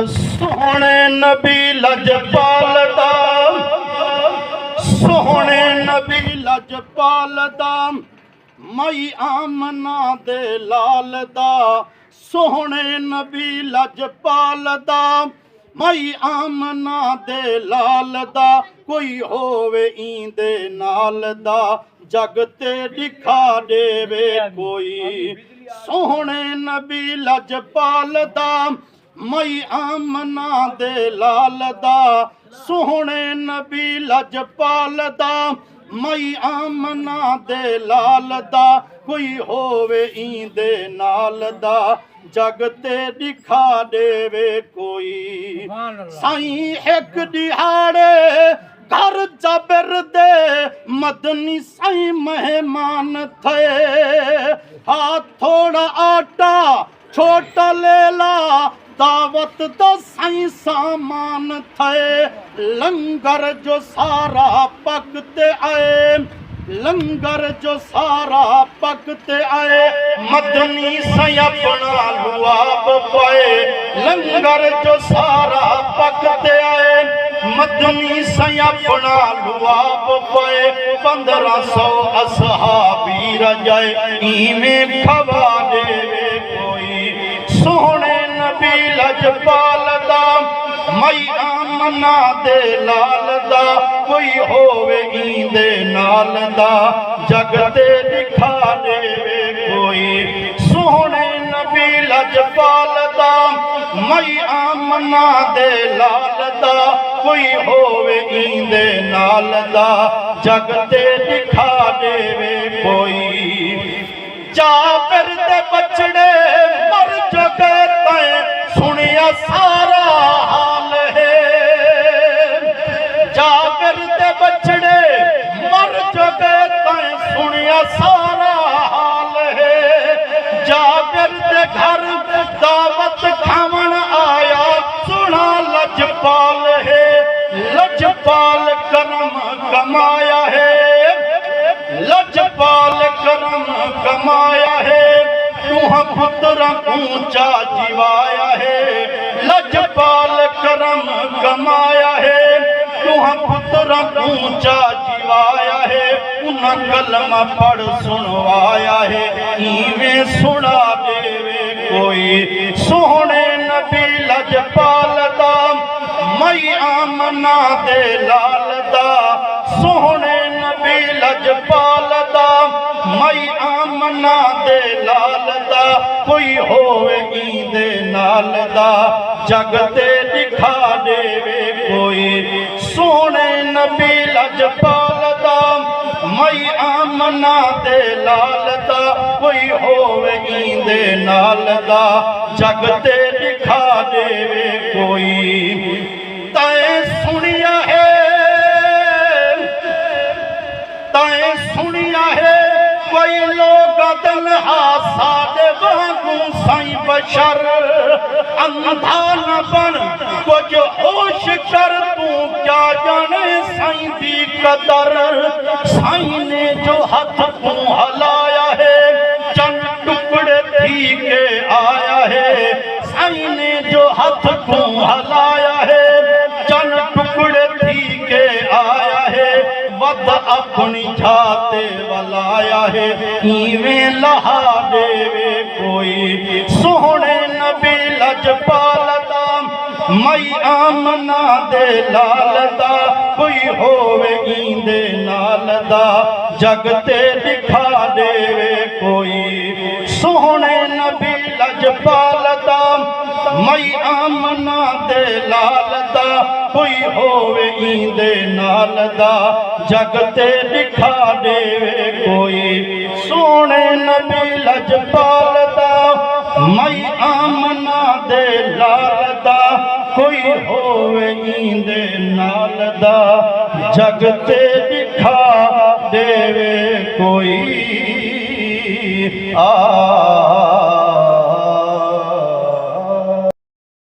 सोहने नबी लजपाल दा, सोहने नबी लजपाल दा, मई आमना दे लाल दा। सोहने नबी लजपाल दा, मई आमना दे लाल दा। कोई होवे इंदे नाल दा, जग ते दिखा देवे कोई। सोहने नबी लजपाल दा, मई आमना दे लाल दा। सोहने नबी लजपाल दा, मई आमना दे लाल दा। कोई होवे इंदे नाल दा, जग ते दिखा देवे कोई। साईं एक दिहाड़े घर जबर दे मदनी साईं मेहमान थे। हाथ थोड़ा आटा छोटा लेला, दावत दा साईं सामान थे। लंगर जो सारा पकते आए, लंगर जो सारा पकते आए। मदनी साईं अपना लुआब पाए, लंगर जो सारा पकते आए। मदनी साईं अपना लुआब पाए। 1500 असहाबी रजाए, इवें खवा देवे कोई। सोहने नबी लजपाल दा, मई आमना दे लाल दा। कोई होवे इंदे नाल दा, जग ते दिखा देवे कोई। सोहने नबी लजपाल दा, मई आमना दे लाल दा। कोई होवे इंदे नाल दा, जग ते दिखा देवे कोई। जाबिर दे बछड़े मर चुके तैं, सुनिया सारा हाल है। जाबिर दे बछड़े मर चुके तैं, सुनिया सारा हाल है। जाबिर दे घर दावत खावन आया, सुना लजपाल है। लजपाल करम कमाया है, लजपाल करम कमाया है। तुह पुत्र ऊंचा जीवाया है, लजपाल करम कमाया है। तुह पुत्र ऊंचा जीवाया है। उन्ह कलमा पढ़ सुनवाया है, इवें सुना देवे कोई। सोहने नबी लजपाल दा, मई आमना दे लाल दा। सोहने नबी लजपाल दा, मई आमना दे लाल दा। कोई होवे इंदे नाल दा, जग ते दिखा देवे कोई। सोहने नबी लजपाल दा, मई आमना दे लाल दा। कोई होवे इंदे नाल दा, जग ते दिखा देवे कोई। तैं सुनिया है, तैं सुनिया है, कोई लोग तन्हा सादे वांगू साईं बशर। अंधा न बन कुछ होश कर, तू क्या जाने साईं दी कदर। साईं ने जो हाथ तू हलाया है, चंद टुकड़े थी के आया है। साईं ने जो हाथ तू हलाया है, चंद टुकड़े थी के आया है। वद अपनी छाते वलाया है, इवें लहा देवे कोई। सोहने नबी लजपाल दा, मई आमना दे लाल दा। कोई होवे इंदे नाल दा, जग ते दिखा देवे कोई। सोहने नबी लजपाल दा, मई आमना दे लाल दा। कोई होवे इंदे नाल दा, जग ते दिखा देवे कोई। सोहने नबी लजपाल दा, मई आमना दे लाल दा। कोई होवे इंदे नाल दा, जग ते दिखा देवे कोई। आ